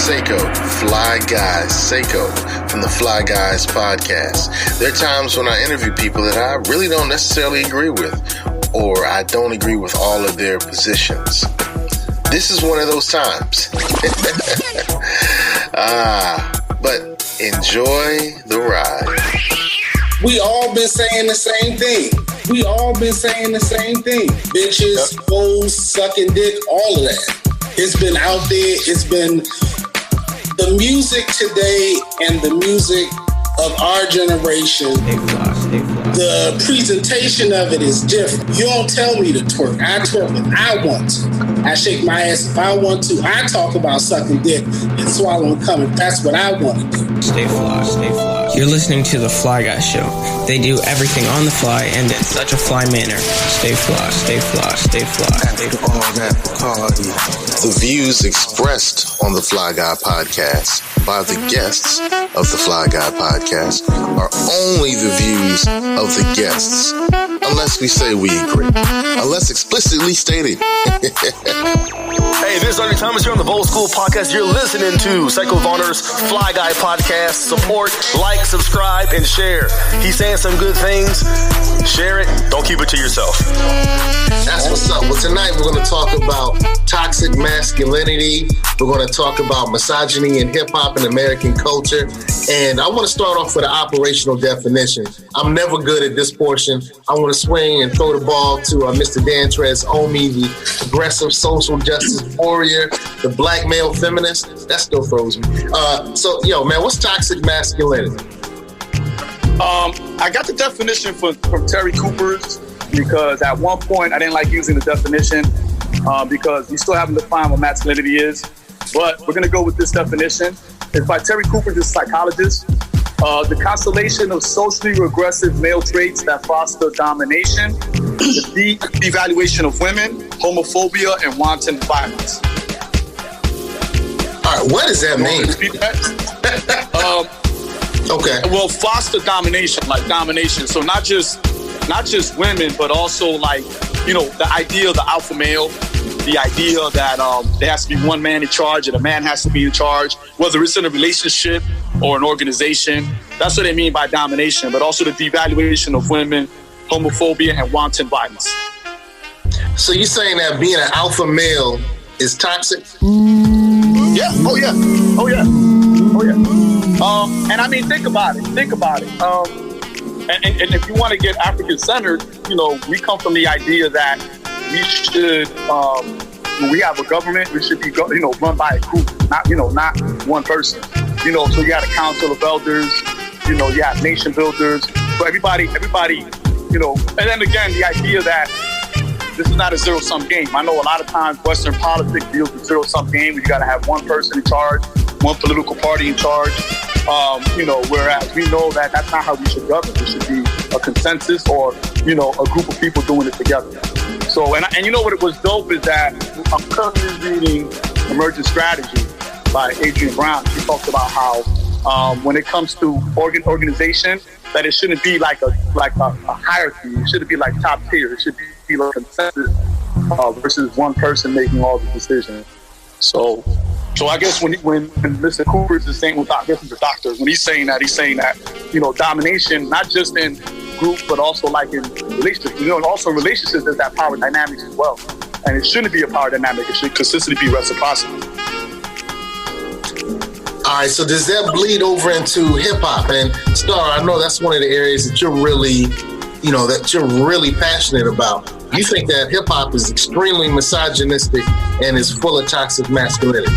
Seko, Fly Guy Seko from the Fly Guys podcast. There are times when I interview people that I really don't necessarily agree with, or I don't agree with all of their positions. This is one of those times. But enjoy the ride. We all been saying the same thing. Bitches, hoes, sucking dick, all of that. It's been out there. It's been the music today and the music of our generation. The presentation of it is different. You don't tell me to twerk. I twerk when I want to. I shake my ass if I want to. I talk about sucking dick and swallowing cum. That's what I want to do. Stay fly. You're listening to The Fly Guy Show. They do everything on the fly and in such a fly manner. Stay fly. After all that party. The views expressed on the Fly Guy podcast by the guests of the Fly Guy podcast are only the views of the guests, unless we say we agree, unless explicitly stated. Hey, this is Ernie Thomas here on the Bold School Podcast. You're listening to Psycho Varner's Fly Guy Podcast. Support, like, subscribe, and share. He's saying some good things. Share it. Don't keep it to yourself. That's what's up. Well, tonight we're going to talk about toxic masculinity. We're going to talk about misogyny in hip-hop and American culture. And I want to start off with an operational definition. I'm never good at this portion. I want to swing and throw the ball to Mr. Dan Tres Omi, the progressive social justice warrior, the black male feminist. That still throws me. So, man, what's toxic masculinity? I got the definition from Terry Cooper's, because at one point I didn't like using the definition because we still haven't defined what masculinity is. But we're going to go with this definition. It's by Terry Cooper, the psychologist. The constellation of socially regressive male traits that foster domination, the devaluation of women, homophobia, and wanton violence. All right, what does that mean? Okay. Well, foster domination, like domination. So not just women, but also the idea of the alpha male, the idea that there has to be one man in charge and a man has to be in charge, whether it's in a relationship or an organization. That's what they mean by domination, but also the devaluation of women, homophobia, and wanton violence. So you're saying that being an alpha male is toxic? Yeah. Oh yeah. And I mean, think about it. And if you want to get African-centered, we come from the idea that we should, when we have a government, we should be, run by a group, not one person. So you got a council of elders, you have nation builders. So everybody, and then again, the idea that this is not a zero-sum game. I know a lot of times Western politics deals with zero-sum game where you got to have one person in charge, one political party in charge. Whereas we know that that's not how we should govern. It should be a consensus or, a group of people doing it together. So, and what it was dope is that I'm currently reading Emergent Strategy by Adrienne Brown. She talks about how when it comes to organization, that it shouldn't be like a hierarchy. It shouldn't be like top tier. It should be like consensus versus one person making all the decisions. So I guess when Mr. Cooper is saying, well, I guess he's a doctor, when he's saying that, domination, not just in group, but also like in relationships. Also in relationships, there's that power dynamics as well. And it shouldn't be a power dynamic. It should consistently be reciprocity. All right, so does that bleed over into hip-hop? And Starr, I know that's one of the areas that you're really passionate about. You think that hip-hop is extremely misogynistic and is full of toxic masculinity.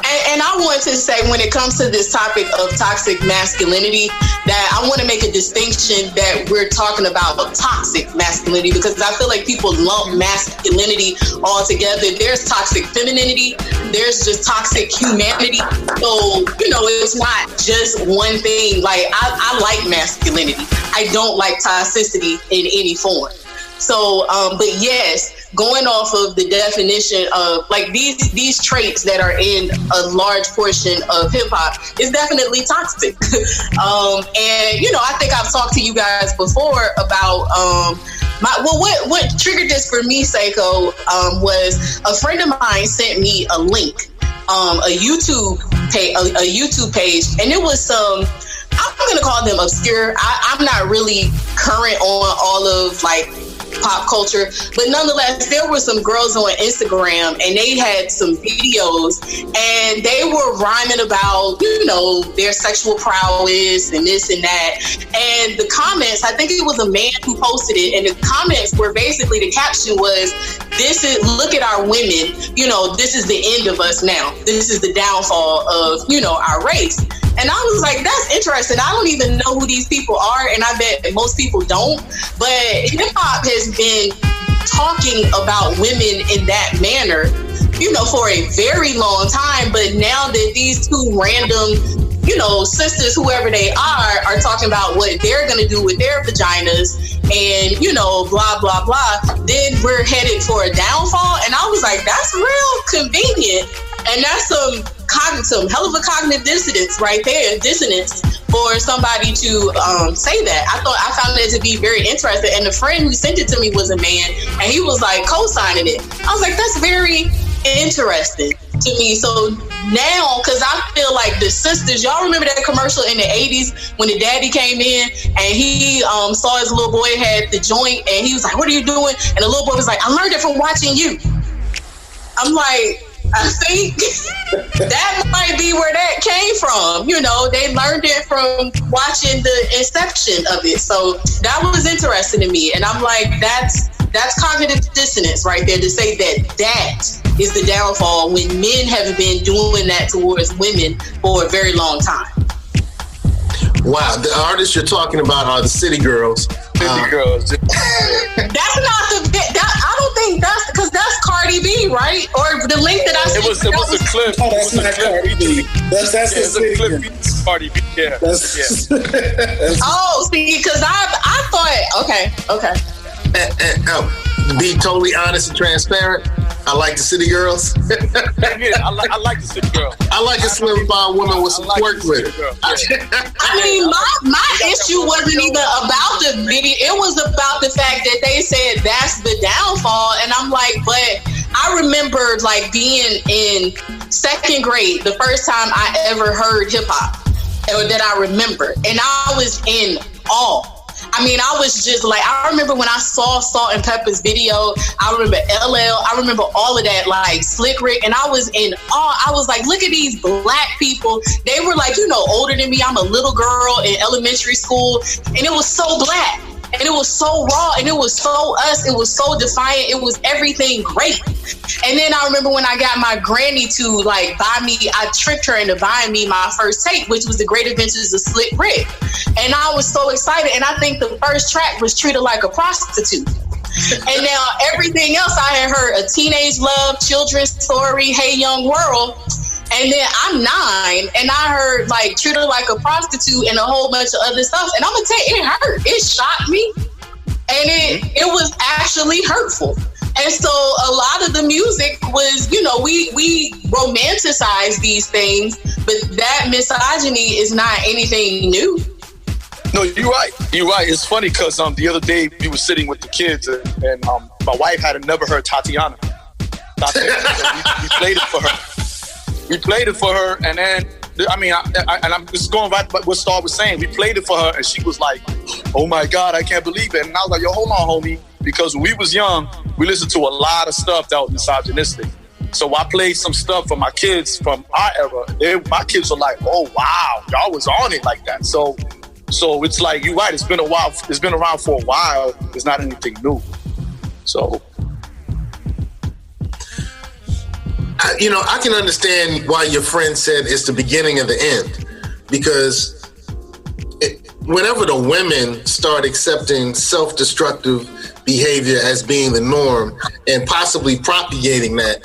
And I want to say, when it comes to this topic of toxic masculinity, that I want to make a distinction that we're talking about toxic masculinity, because I feel like people lump masculinity all together. There's toxic femininity, there's just toxic humanity. So, it's not just one thing. Like, I like masculinity. I don't like toxicity in any form. So, but yes, going off of the definition of like these traits that are in a large portion of hip hop is definitely toxic. And I think I've talked to you guys before about what triggered this for me, Seko, was a friend of mine sent me a link, a YouTube a YouTube page, and it was some, I'm going to call them obscure. I'm not really current on all of like pop culture, but nonetheless, there were some girls on Instagram and they had some videos and they were rhyming about, you know, their sexual prowess and this and that. And the comments, I think it was a man who posted it, and the comments were basically, the caption was, look at our women, you know, this is the end of us now. This is the downfall of, you know, our race. And I was like, that's interesting. I don't even know who these people are, and I bet most people don't. But hip hop has been talking about women in that manner, you know, for a very long time. But now that these two random, you know, sisters, whoever they are talking about what they're going to do with their vaginas and, you know, blah, blah, blah, then we're headed for a downfall. And I was like, that's real convenient. And that's some hell of a cognitive dissonance right there, for somebody to say that. I found that to be very interesting. And the friend who sent it to me was a man, and he was like co-signing it. I was like, that's very interesting to me. So now, because I feel like the sisters, y'all remember that commercial in the 80s when the daddy came in and he saw his little boy had the joint, and he was like, what are you doing? And the little boy was like, I learned it from watching you. I'm like, I think that might be where that came from. You know, they learned it from watching the inception of it. So that was interesting to me. And I'm like, that's cognitive dissonance right there, to say that is the downfall when men have been doing that towards women for a very long time. Wow, the artists you're talking about are the City Girls. City Girls. That's not I don't think that's, because that's Cardi B, right? Or the link that I sent. It was a clip. Oh, that's not Cardi B. That's the City Girls. Cardi B. Yeah. Oh, see, because I thought, okay. And be totally honest and transparent, I like the City Girls. I like the City Girls. I like a slim fine woman with some twerk with it. I mean, my issue wasn't even about the video. It was about the fact that they said that's the downfall. And I'm like, but I remember like being in second grade, the first time I ever heard hip hop, or that I remember. And I was in awe. I mean, I was just like, I remember when I saw Salt and Pepper's video, I remember LL, I remember all of that, like Slick Rick, and I was in awe. I was like, look at these black people. They were like, you know, older than me. I'm a little girl in elementary school, and it was so black, and it was so raw, and it was so us. It was so defiant. It was everything great. And then I remember when I got my granny to like buy me, I tricked her into buying me my first tape, which was The Great Adventures of Slick Rick. And I was so excited. And I think the first track was Treat Her Like a Prostitute. And now everything else I had heard, A Teenage Love, Children's Story, Hey Young World. And then I'm 9 and I heard like Treat Her Like a Prostitute and a whole bunch of other stuff. And I'm gonna tell you, it hurt. It shocked me. And it was actually hurtful. And so a lot of the music was, you know, we romanticize these things, but that misogyny is not anything new. No, you're right. You're right. It's funny because the other day we were sitting with the kids and my wife had never heard Tatiana. We played it for her. We played it for her, and then I'm just going right by what Starr was saying. We played it for her, and she was like, "Oh my God, I can't believe it!" And I was like, "Yo, hold on, homie." Because when we was young, we listened to a lot of stuff that was misogynistic. So I played some stuff for my kids from our era. My kids are like, "Oh wow, y'all was on it like that." So it's like, you're right. It's been a while. It's been around for a while. It's not anything new. So, I can understand why your friend said it's the beginning of the end, because whenever the women start accepting self-destructive behavior as being the norm and possibly propagating that,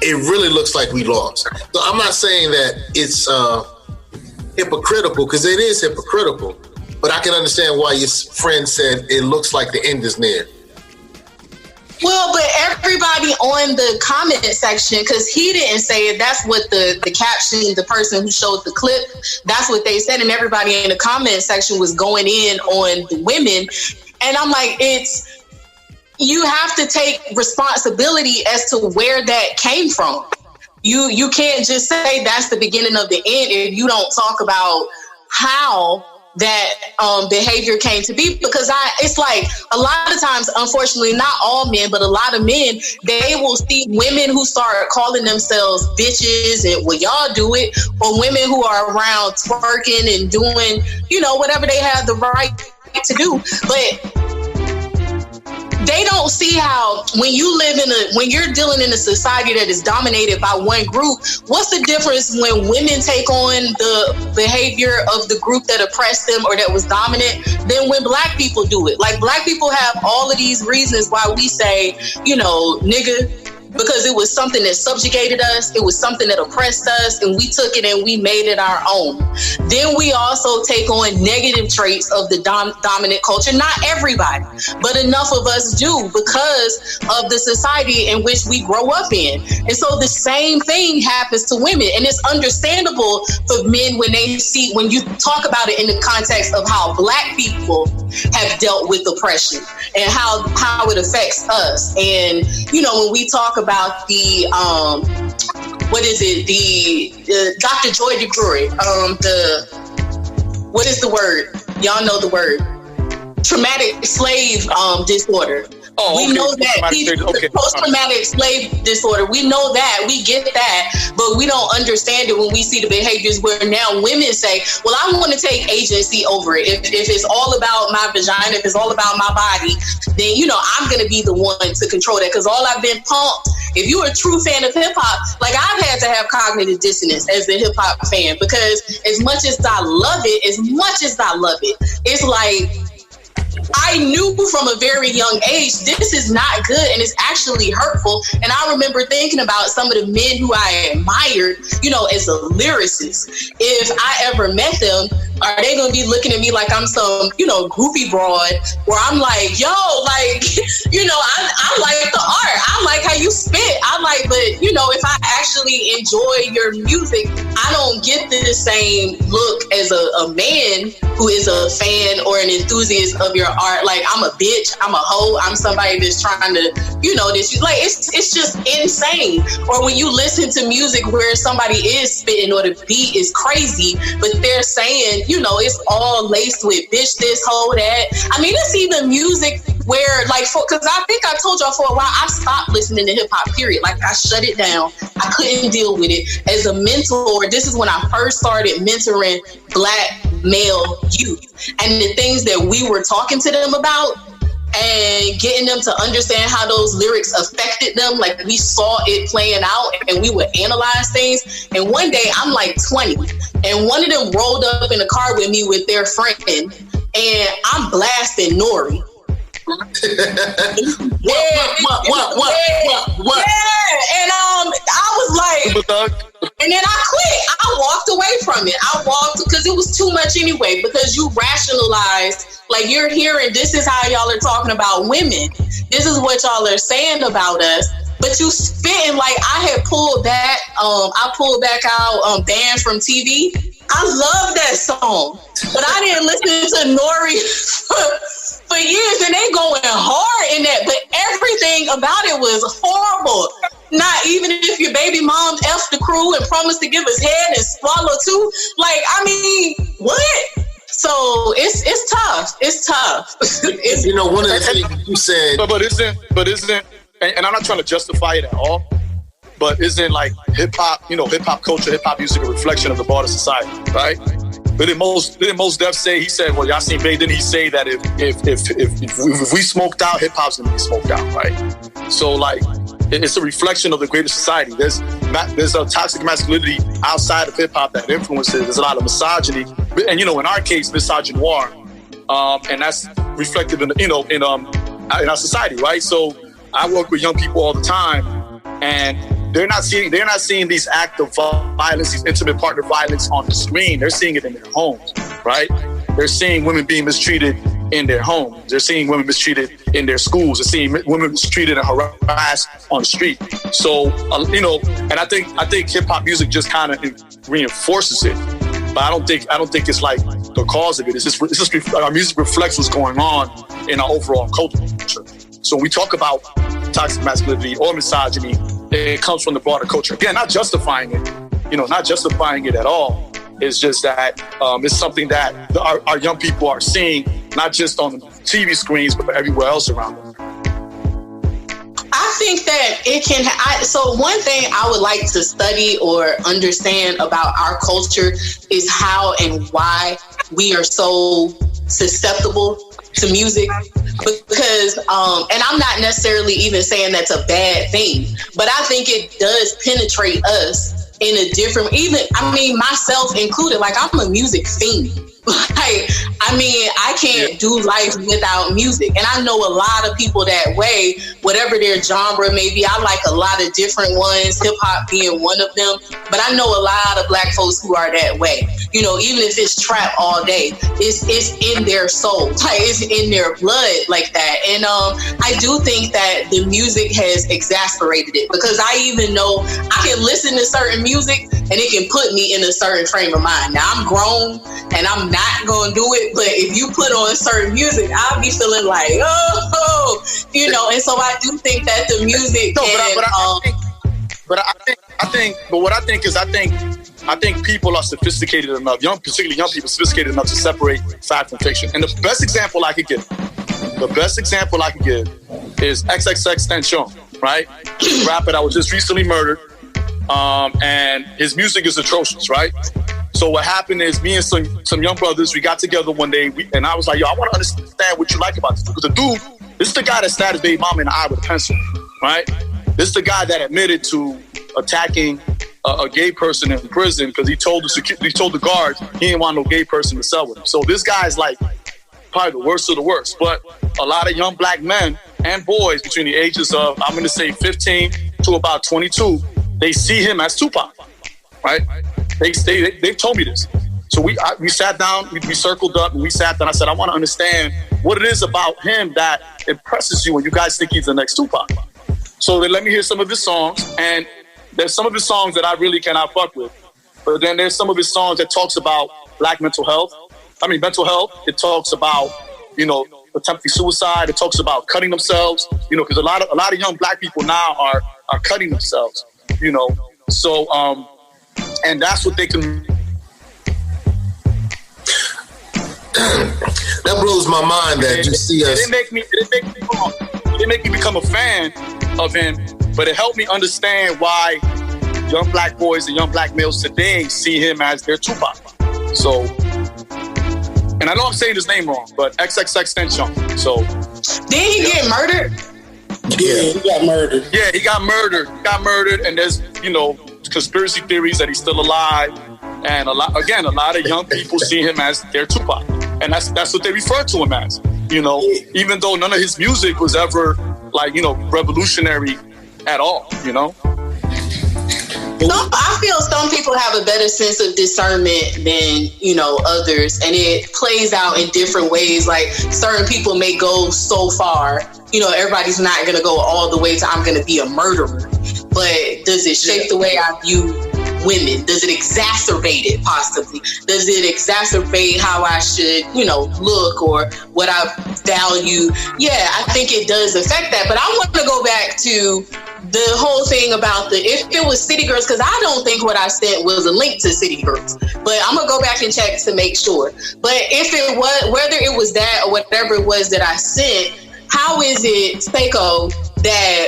it really looks like we lost. So I'm not saying that it's hypocritical, because it is hypocritical, but I can understand why your friend said it looks like the end is near. Well, but everybody on the comment section, because he didn't say it, that's what the caption, the person who showed the clip, that's what they said, and everybody in the comment section was going in on the women. And I'm like, you have to take responsibility as to where that came from. You can't just say that's the beginning of the end if you don't talk about how that behavior came to be. Because it's like a lot of times, unfortunately, not all men, but a lot of men, they will see women who start calling themselves bitches and, well, y'all do it, or women who are around twerking and doing, whatever they have the right to do. But they don't see how when you're dealing in a society that is dominated by one group, what's the difference when women take on the behavior of the group that oppressed them or that was dominant than when black people do it? Like, black people have all of these reasons why we say, nigga, because it was something that subjugated us. It was something that oppressed us, and we took it and we made it our own. Then we also take on negative traits of the dominant culture. Not everybody, but enough of us do because of the society in which we grow up in. And so the same thing happens to women. And it's understandable for men when you talk about it in the context of how black people have dealt with oppression and how it affects us. And, when we talk about the Dr. Joy DeGruy, what is the word? Y'all know the word. Traumatic slave disorder. Oh, we know that post-traumatic slave disorder. We know that. We get that. But we don't understand it when we see the behaviors where now women say, well, I want to take agency over it. If it's all about my vagina, if it's all about my body, then, I'm going to be the one to control that because all I've been pumped. If you're a true fan of hip hop, like I've had to have cognitive dissonance as a hip hop fan because as much as I love it, it's like, I knew from a very young age, this is not good and it's actually hurtful. And I remember thinking about some of the men who I admired, as a lyricist. If I ever met them, are they going to be looking at me like I'm some, groupie broad where I'm like, yo, like, I like the art. I like how you spit. But if I actually enjoy your music, I don't get the same look as a man who is a fan or an enthusiast of your art. Like, I'm a bitch, I'm a hoe, I'm somebody that's trying to, it's just insane. Or when you listen to music where somebody is spitting or the beat is crazy, but they're saying, it's all laced with bitch this, hoe that. I mean, it's even music where, because I think I told y'all for a while, I stopped listening to hip hop, period. Like, I shut it down. I couldn't deal with it. As a mentor, this is when I first started mentoring Black male youth. And the things that we were talking to them about and getting them to understand how those lyrics affected them, like we saw it playing out and we would analyze things. And one day, I'm like 20, and one of them rolled up in a car with me with their friend, and I'm blasting Nori. What? Yeah, and I was like, and then I quit. I walked away from it. Because it was too much anyway, because you rationalize, like you're hearing, this is how y'all are talking about women. This is what y'all are saying about us. But you spitting like I had pulled that, I pulled back out Banned from TV. I love that song, but I didn't listen to Nori for years, and they going hard in that, but everything about it was horrible. Not even if your baby mom F the crew and promised to give us head and swallow too. Like, I mean, what? So it's tough. It's tough. One of the things you said, but isn't, and I'm not trying to justify it at all, but isn't like hip hop culture, hip hop music a reflection of the broader society, right? Didn't Mos Def say, he said, well, y'all seen Big, didn't he say that if we smoked out, hip hop's gonna be smoked out, right? So like, it's a reflection of the greater society. There's a toxic masculinity outside of hip hop that influences. There's a lot of misogyny, and in our case, misogynoir, and that's reflected in our society, right? So I work with young people all the time, and they're not seeing these acts of violence, these intimate partner violence on the screen. They're seeing it in their homes, right? They're seeing women being mistreated in their homes. They're seeing women mistreated in their schools. They're seeing women mistreated and harassed on the street. So, and I think hip hop music just kind of reinforces it. But I don't think it's like the cause of it. It's just our music reflects what's going on in our overall culture. So when we talk about toxic masculinity or misogyny, it comes from the broader culture. Again, not justifying it, not justifying it at all. It's just that it's something that our young people are seeing, not just on TV screens, but everywhere else around them. I think that it can. So one thing I would like to study or understand about our culture is how and why we are so susceptible to music. Because, and I'm not necessarily even saying that's a bad thing, but I think it does penetrate us in a different, myself included. Like, I'm a music fiend. I can't do life without music. And I know a lot of people that way, whatever their genre may be. I like a lot of different ones, hip hop being one of them. But I know a lot of Black folks who are that way. Even if it's trap all day, it's in their soul. It's in their blood like that. And I do think that the music has exasperated it, because I even know I can listen to certain music and it can put me in a certain frame of mind. Now, I'm grown and I'm not going to do it, but if you put on certain music, I'll be feeling like, and so I do think that the music I think people are sophisticated enough, particularly young people, sophisticated enough to separate fact from fiction. And the best example I could give is XXXTentacion, right? This rapper that was just recently murdered, and his music is atrocious, right? So what happened is, me and some young brothers, we got together one day, and I was like, yo, I want to understand what you like about this. Because the dude, this is the guy that stabbed his baby mama in the eye with a pencil, right? This is the guy that admitted to attacking a gay person in prison because he told the guards he didn't want no gay person to cell with him. So this guy's like probably the worst of the worst. But a lot of young Black men and boys between the ages of, I'm going to say 15 to about 22, they see him as Tupac, right? They've told me this. So we sat down, we circled up, and we sat down. I said, I want to understand what it is about him that impresses you when you guys think he's the next Tupac. So they let me hear some of his songs, and there's some of his songs that I really cannot fuck with. But then there's some of his songs that talks about Black mental health. It talks about, attempting suicide. It talks about cutting themselves, because a lot of young Black people now are cutting themselves, So, and that's what they can. That blows my mind that you see us. It make me become a fan of him, but it helped me understand why young Black boys and young Black males today see him as their Tupac. So, and I know I'm saying his name wrong, but XXXTentacion. So, did he get murdered? Yeah, he got murdered. Yeah, he got murdered. And there's, conspiracy theories that he's still alive. And a lot of young people see him as their Tupac. And that's what they refer to him as. Even though none of his music was ever revolutionary at all, I feel some people have a better sense of discernment than, others. And it plays out in different ways. Like, certain people may go so far, everybody's not going to go all the way to I'm going to be a murderer. But does it shape the way I view women? Does it exacerbate it, possibly? Does it exacerbate how I should, look or what I value? Yeah, I think it does affect that. But I want to go back to the whole thing about if it was City Girls, because I don't think what I sent was a link to City Girls. But I'm going to go back and check to make sure. But if it was, whether it was that or whatever it was that I sent, how is it, Seko, that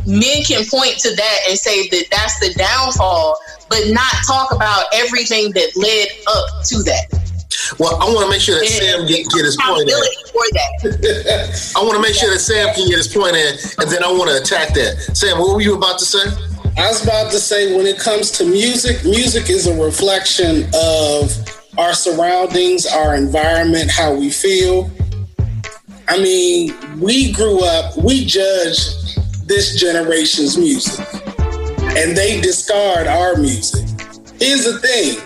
men can point to that and say that that's the downfall, but not talk about everything that led up to that? Well, I want to make sure that Sam get his point in. I want to make sure that Sam can get his point in, and then I want to attack that. Sam, what were you about to say? I was about to say, when it comes to music is a reflection of our surroundings, our environment, how we feel. We grew up, we judge this generation's music, and they discard our music. Here's the thing.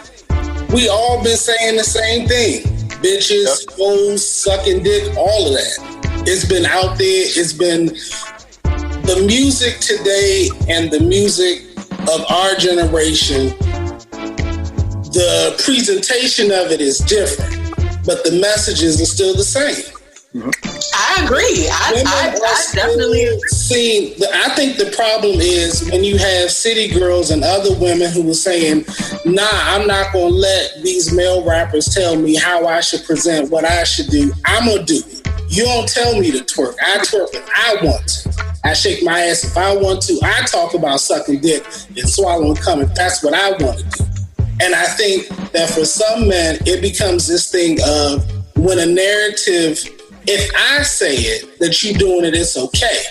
We all been saying the same thing. Bitches, hoes, sucking dick, all of that. It's been out there. It's been the music today and the music of our generation. The presentation of it is different, but the messages are still the same. I I agree. I definitely see. I think the problem is when you have city girls and other women who are saying, "Nah, I'm not gonna let these male rappers tell me how I should present, what I should do. I'm gonna do it. You don't tell me to twerk. I twerk if I want to. I shake my ass if I want to. I talk about sucking dick and swallowing cum if that's what I want to do." And I think that for some men, it becomes this thing of when a narrative, if I say it, that you doing it, it's okay.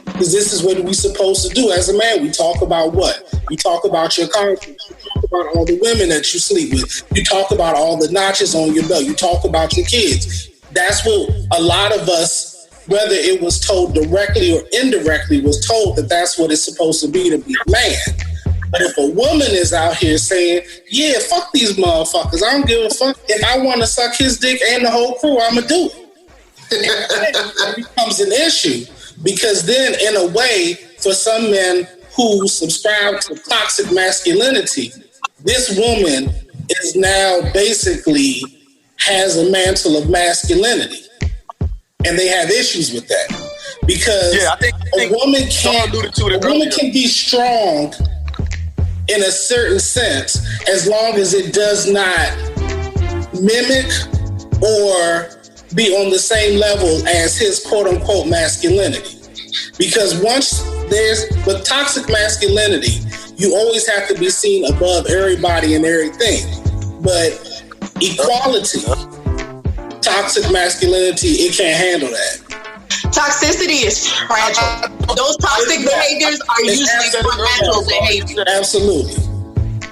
Because this is what we're supposed to do as a man. We talk about what? You talk about your confidence. You talk about all the women that you sleep with. You talk about all the notches on your belt. You talk about your kids. That's what a lot of us, whether it was told directly or indirectly, was told that that's what it's supposed to be a man. But if a woman is out here saying, yeah, fuck these motherfuckers, I don't give a fuck. If I want to suck his dick and the whole crew, I'm going to do it. It becomes an issue. Because then, in a way, for some men who subscribe to toxic masculinity, this woman is now basically has a mantle of masculinity. And they have issues with that. Because a woman can be strong in a certain sense, as long as it does not mimic or be on the same level as his quote-unquote masculinity. Because with toxic masculinity, you always have to be seen above everybody and everything. But equality, toxic masculinity, it can't handle that. Toxicity is fragile. Those toxic behaviors are usually fragile behaviors. Absolutely.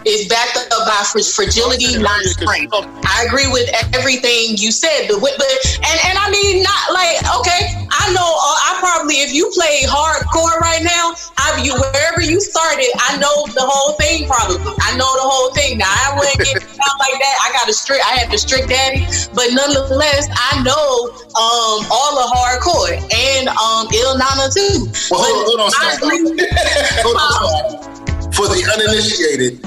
It's backed up by fragility, not strength. I agree with everything you said, but and I mean, not like, okay, I know I probably, if you play hardcore right now, wherever you started, I know the whole thing probably. I know the whole thing. Now, I wouldn't get out like that. I had the strict daddy, but nonetheless, I know all the hardcore and Il Nana too. Well, hold on, for the uninitiated,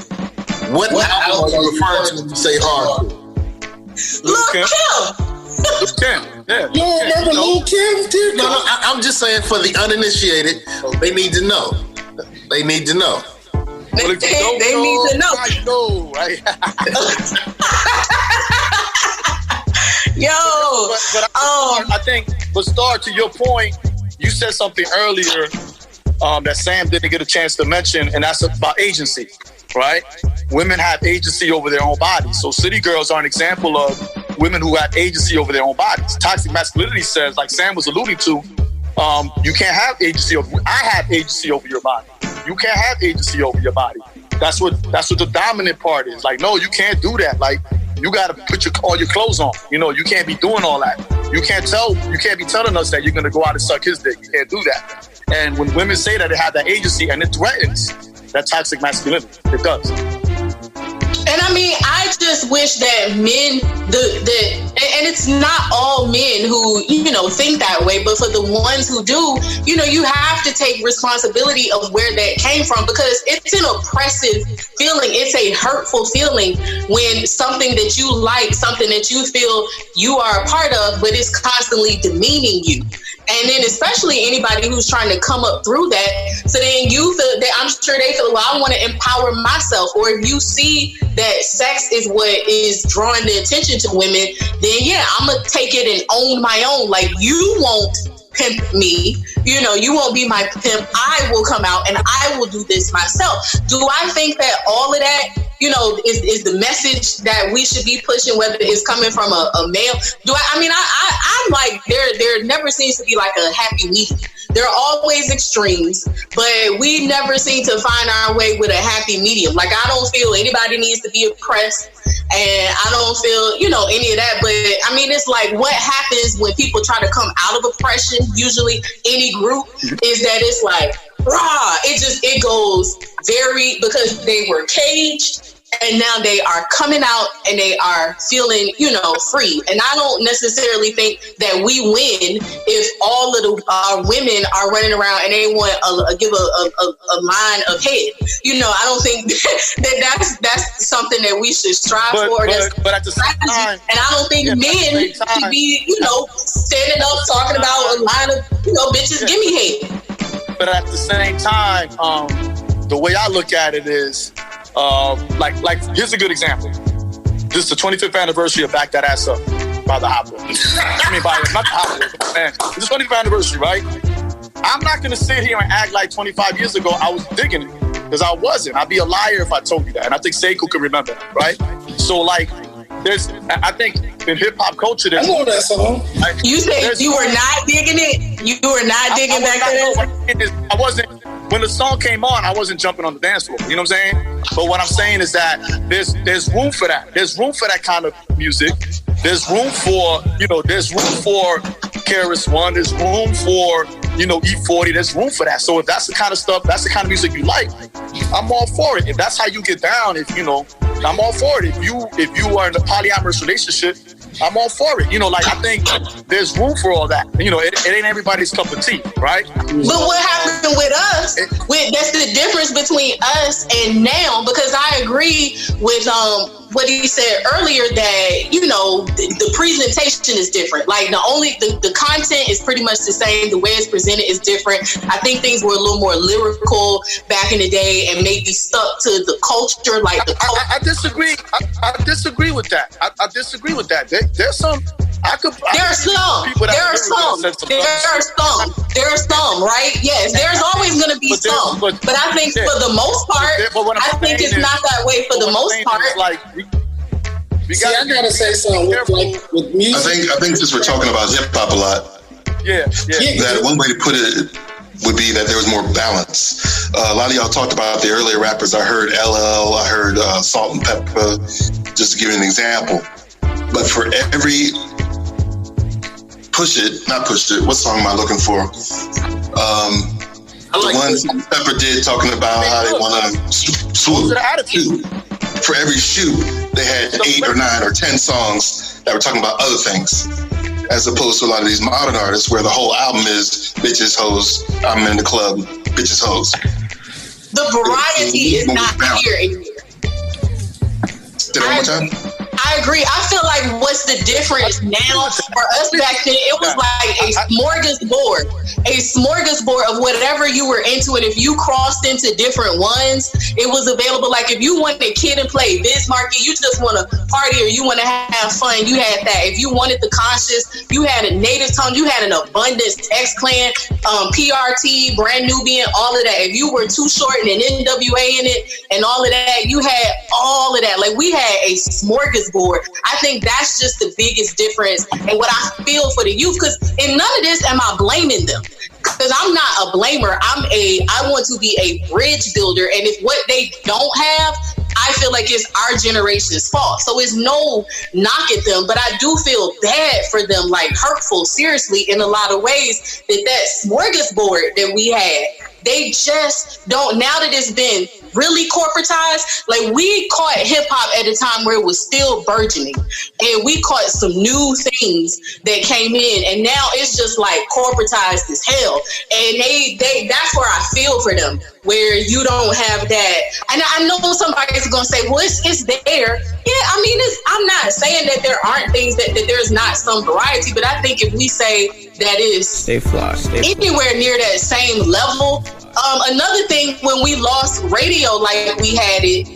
what album are you referring to when you say hardcore? Lil' Kim. Lil' Kim, yeah. You don't remember Lil' Kim? No, I'm just saying for the uninitiated, they need to know. They need to know. They need to know. I know, right? Yo. But I think, Starr, to your point, you said something earlier that Sam didn't get a chance to mention, and that's about agency, right? Women have agency over their own bodies. So city girls are an example of women who have agency over their own bodies. Toxic masculinity says, like Sam was alluding to, you can't have agency over. I have agency over your body. You can't have agency over your body. That's what the dominant part is. Like, no, you can't do that. Like, you got to put all your clothes on. You know, you can't be doing all that. You can't be telling us that you're going to go out and suck his dick. You can't do that. And when women say that, they have that agency, and it threatens that toxic masculinity. It does. And I mean, I just wish that men, and it's not all men who, think that way, but for the ones who do, you have to take responsibility of where that came from, because it's an oppressive feeling. It's a hurtful feeling when something that you like, something that you feel you are a part of, but it's constantly demeaning you. And then especially anybody who's trying to come up through that. So then you feel that, I'm sure they feel, well, I want to empower myself. Or if you see that sex is what is drawing the attention to women, then yeah, I'm going to take it and own my own. Like, you won't pimp me, you won't be my pimp. I will come out and I will do this myself. Do I think that all of that, is the message that we should be pushing, whether it's coming from a male? I'm like, there never seems to be like a happy medium. There are always extremes, but we never seem to find our way with a happy medium. Like, I don't feel anybody needs to be oppressed, and I don't feel, any of that. But I mean, it's like, what happens when people try to come out of oppression, usually any group, is that it's like, rah, it goes very, because they were caged and now they are coming out and they are feeling, free. And I don't necessarily think that we win if all of our women are running around and they want give a line of head. I don't think that's something that we should strive for. But at the same time, and I don't think men should be, standing up talking about a line of, bitches, give me head. But at the same time, the way I look at it is, like here's a good example. This is the 25th anniversary of Back That Ass Up by the Hot Boys. Not the Hot Boys, man. It's the 25th anniversary, right? I'm not going to sit here and act like 25 years ago I was digging it, because I wasn't. I'd be a liar if I told you that. And I think Seko can remember that, right? So, I think in hip-hop culture, I know that song. You said you were not digging it? You were not digging Back That? I wasn't. When the song came on, I wasn't jumping on the dance floor. You know what I'm saying? But what I'm saying is that there's room for that. There's room for that kind of music. There's room for, there's room for KRS One. There's room for, E40. There's room for that. So if that's the kind of stuff, that's the kind of music you like, I'm all for it. If that's how you get down, I'm all for it. If you are in a polyamorous relationship, I'm all for it. I think there's room for all that. It ain't everybody's cup of tea, right? But what happened with us, that's the difference between us and now, because I agree with what he said earlier, that, the presentation is different. Like, the content is pretty much the same. The way it's presented is different. I think things were a little more lyrical back in the day and maybe stuck to the culture, like the culture. I disagree. I disagree with that. I disagree with that. There's some. There are some, right? Yes, there's always going to be some. But I think for the most part, I think it's not that way for the most part. I gotta say something with music. I think since we're talking about hip hop a lot, that one way to put it would be that there was more balance. A lot of y'all talked about the earlier rappers. I heard LL, I heard Salt and Pepper, just to give you an example. But for every what song am I looking for? The one Salt and Pepper did, talking about how they want to swoop. For every shoot, they had 8 or 9 or 10 songs that were talking about other things, as opposed to a lot of these modern artists where the whole album is bitches, hoes, I'm in the club, bitches, hoes. The variety is not here anymore. Say that one more time? I agree. I feel like what's the difference now for us back then, it was like a smorgasbord of whatever you were into. And if you crossed into different ones, it was available. Like if you wanted Kid and Play, Biz Markie, you just want to party or you want to have fun, you had that. If you wanted the conscious, you had a Native Tongue, you had an Abundance, X-Clan, PRT, Brand Nubian, all of that. If you were Too Short and an NWA in it and all of that, you had all of that. Like we had a smorgasbord. I think that's just the biggest difference and what I feel for the youth, because in none of this am I blaming them, because I'm not a blamer. I want to be a bridge builder, and if what they don't have, I feel like it's our generation's fault. So it's no knock at them, but I do feel bad for them, like hurtful, seriously, in a lot of ways, that smorgasbord that we had, they just don't, now that it's been really corporatized, like we caught hip hop at a time where it was still burgeoning, and we caught some new things that came in, and now it's just like corporatized as hell. And they that's where I feel for them, where you don't have that. And I know somebody's gonna say, well, it's there. Yeah, I mean, I'm not saying that there aren't things that there's not some variety, but I think if we say that is anywhere near that same level. Another thing, when we lost radio like we had it,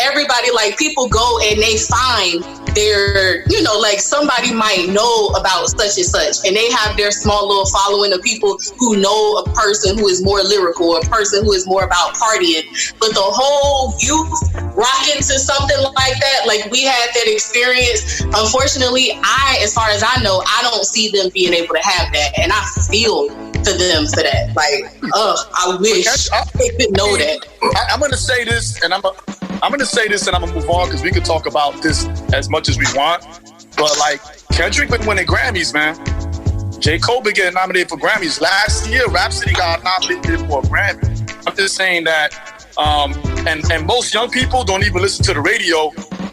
everybody, like people go and they find their, like somebody might know about such and such, and they have their small little following of people who know a person who is more lyrical, or a person who is more about partying. But the whole youth rocking to something like that, like we had that experience. Unfortunately, as far as I know, I don't see them being able to have that, and I feel for them for that. Like, I wish they could know that. I'm gonna say this, and I'm gonna move on, because we could talk about this as much as we want. But like, Kendrick been winning Grammys, man. J. Cole been getting nominated for Grammys. Last year, Rhapsody got nominated for a Grammy. I'm just saying that And most young people don't even listen to the radio.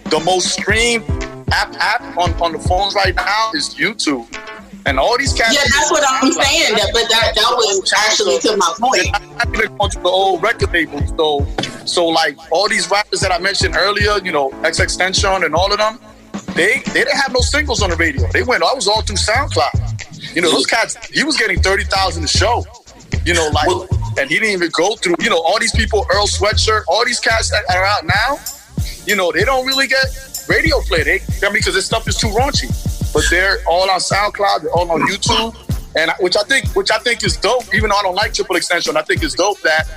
The most streamed app on the phones right now is YouTube. And all these cats. Yeah, that's what I'm saying. But that was actually to my point. I'm going to the old record labels. So like all these rappers that I mentioned earlier, you know, XXXTentacion and all of them, they didn't have no singles on the radio. I was all through SoundCloud. You know, those cats, he was getting 30,000 a show. You know, like, and he didn't even go through, you know, all these people, Earl Sweatshirt, all these cats that are out now, you know, they don't really get radio play. Because this stuff is too raunchy. But they're all on SoundCloud, they're all on YouTube, and which I think is dope. Even though I don't like XXXTentacion, I think it's dope that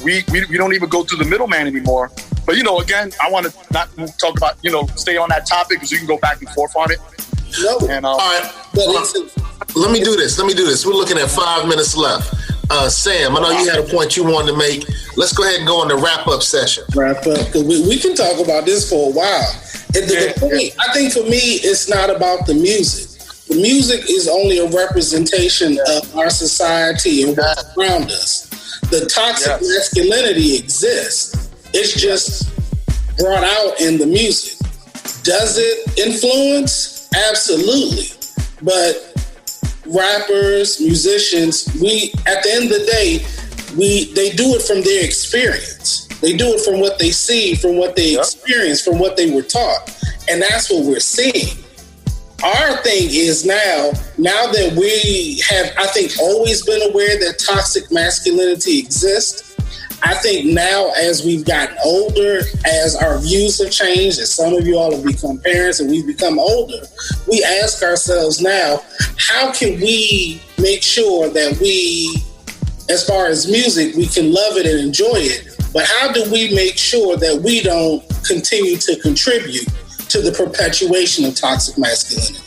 we don't even go through the middleman anymore. But you know, again, I want to not talk about, you know, stay on that topic because you can go back and forth on it. No. And, all right, let me do this. We're looking at 5 minutes left. Sam, I know you had a point you wanted to make. Let's go ahead and go on the wrap-up session. Because we can talk about this for a while. The point, I think for me, it's not about the music. The music is only a representation of our society and what's around us. The toxic masculinity exists. It's just brought out in the music. Does it influence? Absolutely. But rappers, musicians, at the end of the day, they do it from their experience. They do it from what they see, from what they experience, from what they were taught. And that's what we're seeing. Our thing is now that we have, I think, always been aware that toxic masculinity exists, I think now as we've gotten older, as our views have changed, as some of you all have become parents and we've become older, we ask ourselves now, how can we make sure that we, as far as music, we can love it and enjoy it, but how do we make sure that we don't continue to contribute to the perpetuation of toxic masculinity?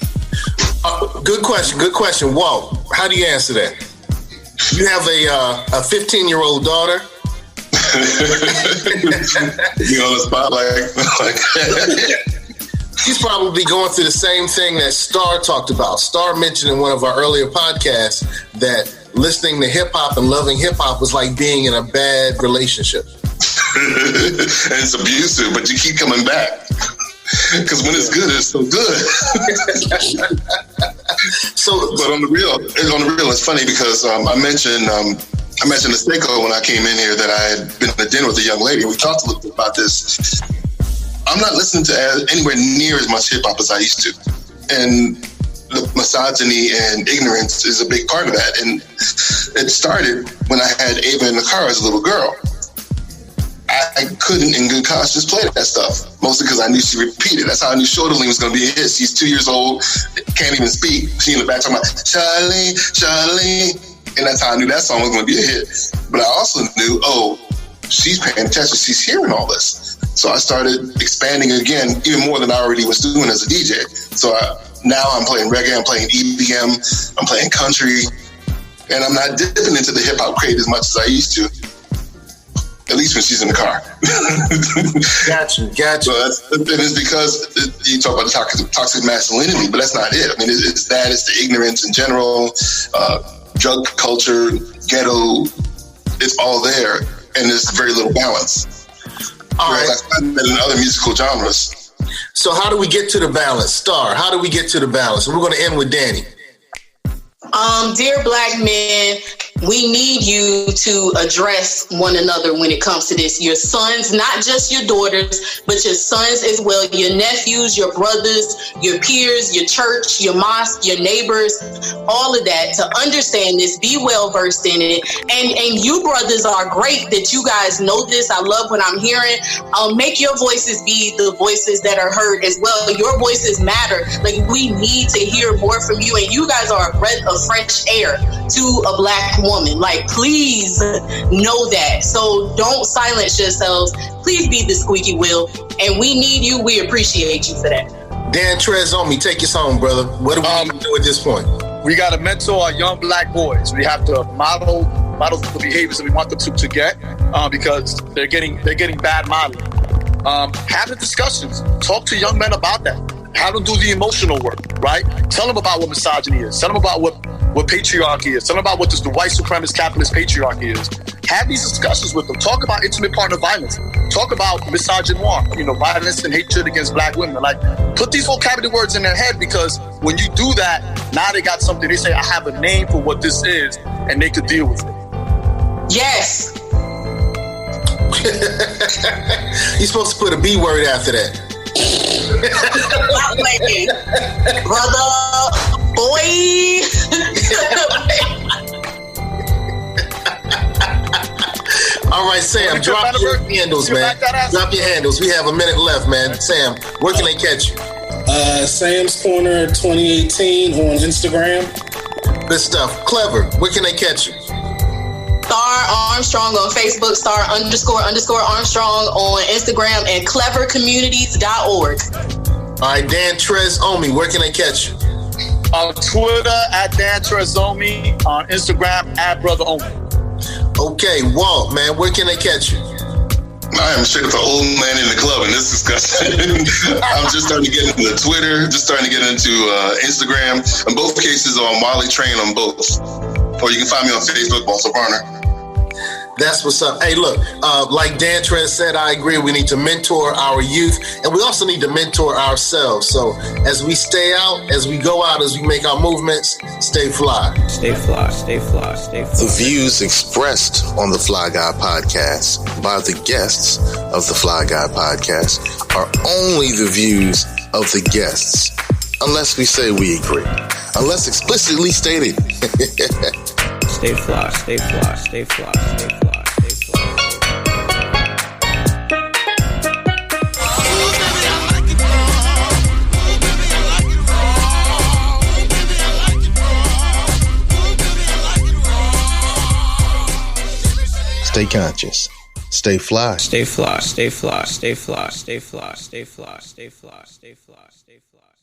Good question. Walt, how do you answer that? You have a 15-year-old daughter. You on the spotlight. She's probably going through the same thing that Starr talked about. Starr mentioned in one of our earlier podcasts that listening to hip-hop and loving hip-hop was like being in a bad relationship. And it's abusive, but you keep coming back. Because when it's good, it's so good. But on the real, it's funny because I mentioned to Seko when I came in here that I had been at dinner with a young lady. We talked a little bit about this. I'm not listening to anywhere near as much hip hop as I used to, and the misogyny and ignorance is a big part of that. And it started when I had Ava in the car as a little girl. I couldn't, in good conscience, play that stuff. Mostly because I knew she repeated. That's how I knew Shoulderling was going to be a hit. She's 2 years old, can't even speak. She in the back talking about Charlie, Charlie. And that's how I knew that song was going to be a hit. But I also knew, she's paying attention. She's hearing all this. So I started expanding again, even more than I already was doing as a DJ. So now I'm playing reggae, I'm playing EBM, I'm playing country. And I'm not dipping into the hip-hop crate as much as I used to. At least when she's in the car. Gotcha. So it's because you talk about the toxic masculinity, but that's not it. I mean, it's the ignorance in general, drug culture, ghetto. It's all there, and there's very little balance. Whereas I find that in other musical genres. So how do we get to the balance? Starr, how do we get to the balance? And we're going to end with Danny. Dear Black men, we need you to address one another when it comes to this. Your sons, not just your daughters, but your sons as well, your nephews, your brothers, your peers, your church, your mosque, your neighbors, all of that, to understand this, be well versed in it. And you brothers are great that you guys know this. I love what I'm hearing. Make your voices be the voices that are heard as well. Your voices matter. Like, we need to hear more from you, and you guys are a breath of fresh air to a Black woman. Like, please know that. So don't silence yourselves. Please be the squeaky wheel. And we need you. We appreciate you for that. Dan Tres Omi, take us home, brother. What do we do at this point? We got to mentor our young Black boys. We have to model the behaviors that we want them to get because they're getting bad modeling. Have the discussions. Talk to young men about that. Have them do the emotional work, right? Tell them about what misogyny is. Tell them about what patriarchy is. Tell them about what the white supremacist capitalist patriarchy is. Have these discussions with them. Talk about intimate partner violence. Talk about misogynoir, violence and hatred against black women. Like, put these vocabulary words in their head, because when you do that, now they got something. They say, I have a name for what this is, and they could deal with it. Yes. You're supposed to put a B word after that. Brother, boy. All right, Sam, drop your handles, man. Drop your handles. We have a minute left, man. Sam, where can they catch you? Sam's Corner 2018 on Instagram. Good stuff. Clever, where can they catch you? Starr Armstrong on Facebook, Starr__Armstrong on Instagram, and clevercommunities.org. All right, Dan Tres Omi, where can they catch you? On Twitter at Dan Tres Omi, on Instagram at Brother Omi. Okay, Walt, man, where can they catch you? I am straight up an old man in the club in this discussion. I'm just starting to get into Twitter, just starting to get into Instagram. In both cases, on Marley Train on both. Or you can find me on Facebook, also Varner. That's what's up. Hey, look, like Dan Tres said, I agree. We need to mentor our youth, and we also need to mentor ourselves. So as we stay out, as we go out, as we make our movements, stay fly. Stay fly, stay fly, stay fly. The views expressed on the Fly Guy podcast by the guests of the Fly Guy podcast are only the views of the guests, unless we say we agree, unless explicitly stated. Stay fly, stay fly, stay fly, stay fly, stay fly. Stay conscious. Stay fly. Stay fly, stay fly, stay fly, stay fly, stay fly, stay fly, stay fly, stay fly.